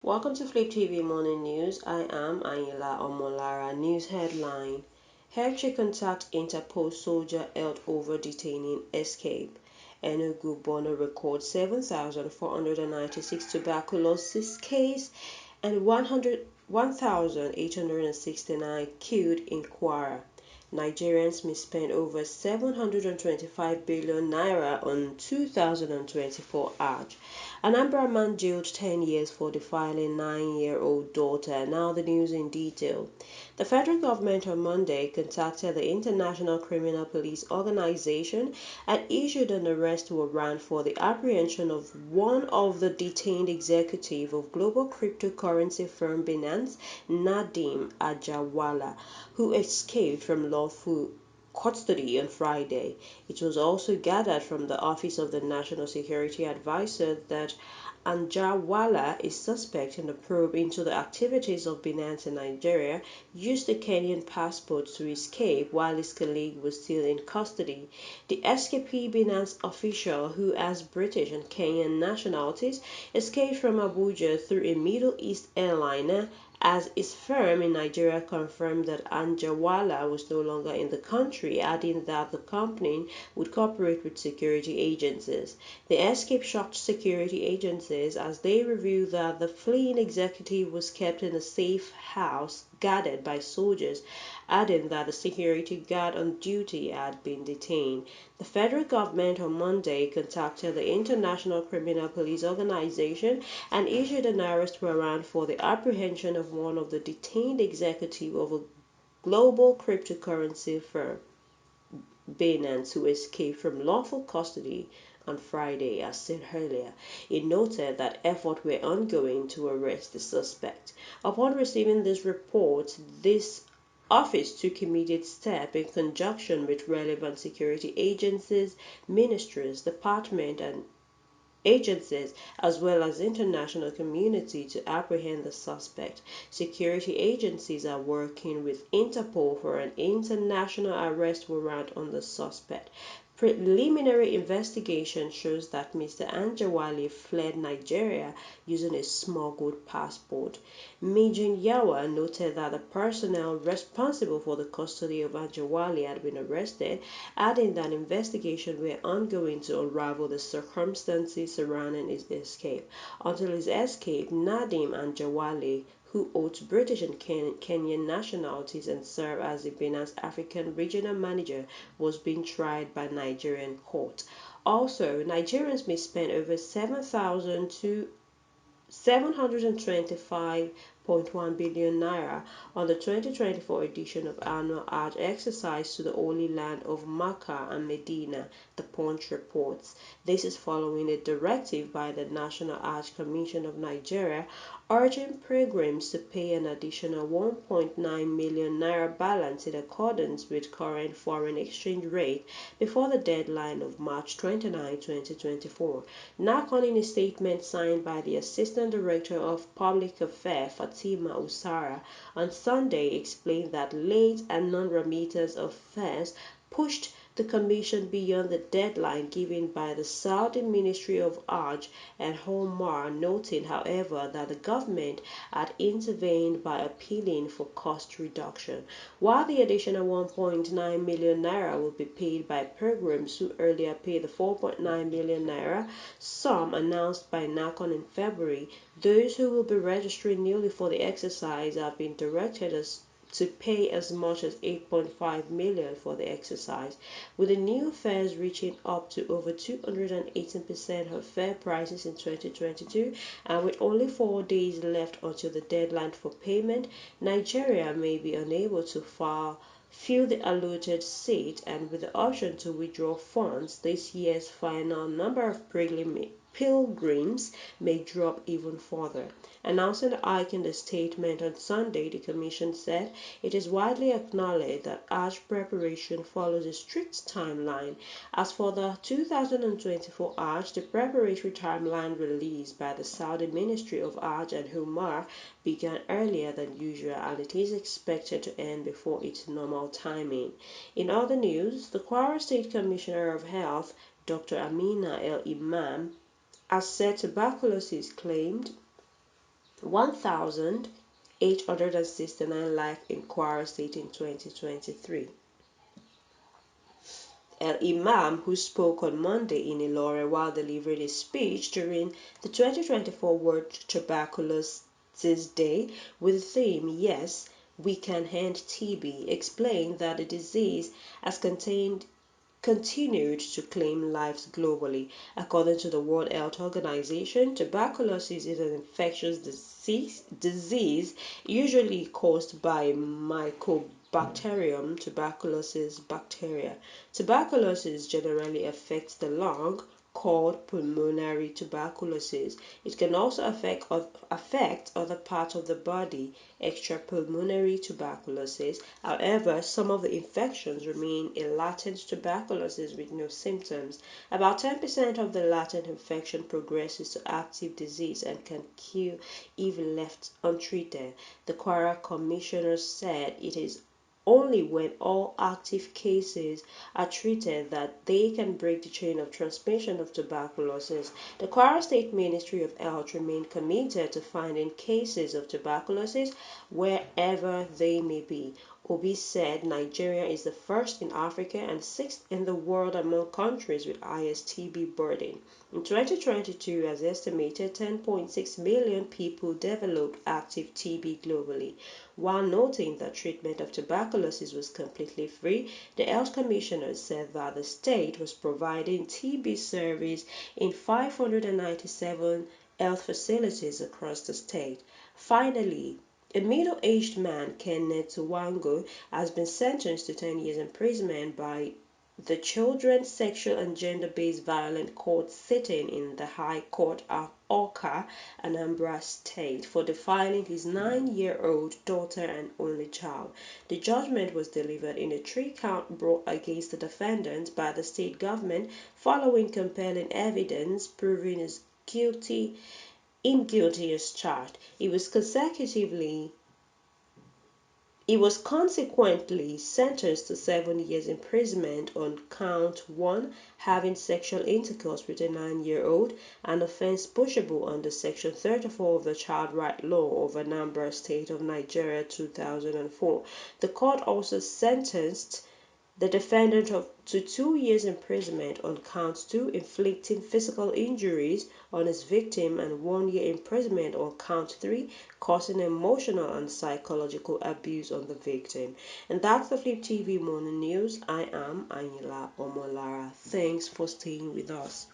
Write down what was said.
Welcome to Flip TV Morning News. I am Ayila Omolara. News headline: Hefche contact Interpol soldier held over detaining escape. Enugu Bono records 7,496 tuberculosis case and 1,869 killed in Kwara. Nigerians may spend over 725 billion naira on 2024 Hajj. Anambra man jailed 10 years for defiling 9-year-old daughter. Now the news in detail. The federal government on Monday contacted the International Criminal Police Organization and issued an arrest warrant for the apprehension of one of the detained executive of global cryptocurrency firm Binance, Nadeem Ajawala, who escaped from lawful custody on Friday. It was also gathered from the Office of the National Security Advisor that Anjarwalla is suspect in the probe into the activities of Binance in Nigeria, used a Kenyan passport to escape while his colleague was still in custody. The escapee Binance official, who has British and Kenyan nationalities, escaped from Abuja through a Middle East airliner as his firm in Nigeria confirmed that Anjarwalla was no longer in the country, adding that the company would cooperate with security agencies. The escape shocked security agencies as they revealed that the fleeing executive was kept in a safe house guarded by soldiers, adding that the security guard on duty had been detained. The federal government on Monday contacted the International Criminal Police Organization and issued an arrest warrant for the apprehension of one of the detained executives of a global cryptocurrency firm, Binance, who escaped from lawful custody on Friday, as said earlier. It noted that efforts were ongoing to arrest the suspect. Upon receiving this report, this office took immediate steps in conjunction with relevant security agencies, ministries, departments, and agencies as well as international community to apprehend the suspect. Security agencies are working with Interpol for an international arrest warrant on the suspect. Preliminary investigation shows that Mr. Anjawali fled Nigeria using a smuggled passport. Mijin Yawa noted that the personnel responsible for the custody of Anjawali had been arrested, adding that investigations were ongoing to unravel the circumstances surrounding his escape. Until his escape, Nadim Anjawali, who holds British and Kenyan nationalities and served as the Binance African regional manager, was being tried by Nigerian court. Also, Nigerians may spend over 725.1 billion naira on the 2024 edition of annual Hajj exercise to the Holy Land of Makkah and Medina, the Punch reports. This is following a directive by the National Hajj Commission of Nigeria urging pilgrims to pay an additional 1.9 million naira balance in accordance with current foreign exchange rate before the deadline of March 29, 2024. NACON, in a statement signed by the Assistant Director of Public Affairs Fatima Usara on Sunday, explained that late and non-remittance of funds pushed the Commission beyond the deadline given by the Saudi Ministry of Hajj and Umrah, noting, however, that the government had intervened by appealing for cost reduction. While the additional 1.9 million naira will be paid by pilgrims who earlier paid the 4.9 million naira sum announced by NACON in February, those who will be registering newly for the exercise have been directed to pay as much as 8.5 million for the exercise, with the new fares reaching up to over 218% of fare prices in 2022, and with only 4 days left until the deadline for payment. Nigeria may be unable to fill the allotted seat, and with the option to withdraw funds, this year's final number of pilgrims may drop even further. Announcing the hike in the statement on Sunday, the Commission said it is widely acknowledged that Hajj preparation follows a strict timeline. As for the 2024 Hajj, the preparatory timeline released by the Saudi Ministry of Hajj and Umrah began earlier than usual, and it is expected to end before its normal timing. In other news, the Kwara State Commissioner of Health, Dr. Amina El Imam, has said tuberculosis claimed 1,869 life in Kwara State in 2023. El Imam, who spoke on Monday in Ilora while delivering a speech during the 2024 World Tuberculosis Day with the theme Yes, We Can End TB, explained that the disease has continued to claim lives globally. According to the World Health Organization, tuberculosis is an infectious disease usually caused by Mycobacterium tuberculosis bacteria. Tuberculosis generally affects the lung, called pulmonary tuberculosis. It can also affect other parts of the body, extrapulmonary tuberculosis. However, some of the infections remain a latent tuberculosis with no symptoms. About 10% of the latent infection progresses to active disease and can kill if left untreated. The Kwara Commissioner said it is only when all active cases are treated that they can break the chain of transmission of tuberculosis. The Kwara State Ministry of Health remained committed to finding cases of tuberculosis wherever they may be. Obi said Nigeria is the first in Africa and sixth in the world among countries with highest TB burden. In 2022, as estimated, 10.6 million people developed active TB globally. While noting that treatment of tuberculosis was completely free, the Health Commissioner said that the state was providing TB service in 597 health facilities across the state. Finally, a middle-aged man, Kenneth Wango, has been sentenced to 10 years imprisonment by the Children's Sexual and Gender-Based Violence Court sitting in the High Court of Awka, Anambra State, for defiling his 9-year-old daughter and only child. The judgment was delivered in a three-count brought against the defendant by the state government following compelling evidence proving him guilty as charged. He was consequently sentenced to 7 years imprisonment on count 1, having sexual intercourse with a 9-year-old, an offense pushable under Section 34 of the Child Right Law of Anambra State of Nigeria 2004. The court also sentenced the defendant to 2 years imprisonment on count 2, inflicting physical injuries on his victim, and 1 year imprisonment on count 3, causing emotional and psychological abuse on the victim. And that's the Flip TV Morning News. I am Anila Omolara. Thanks for staying with us.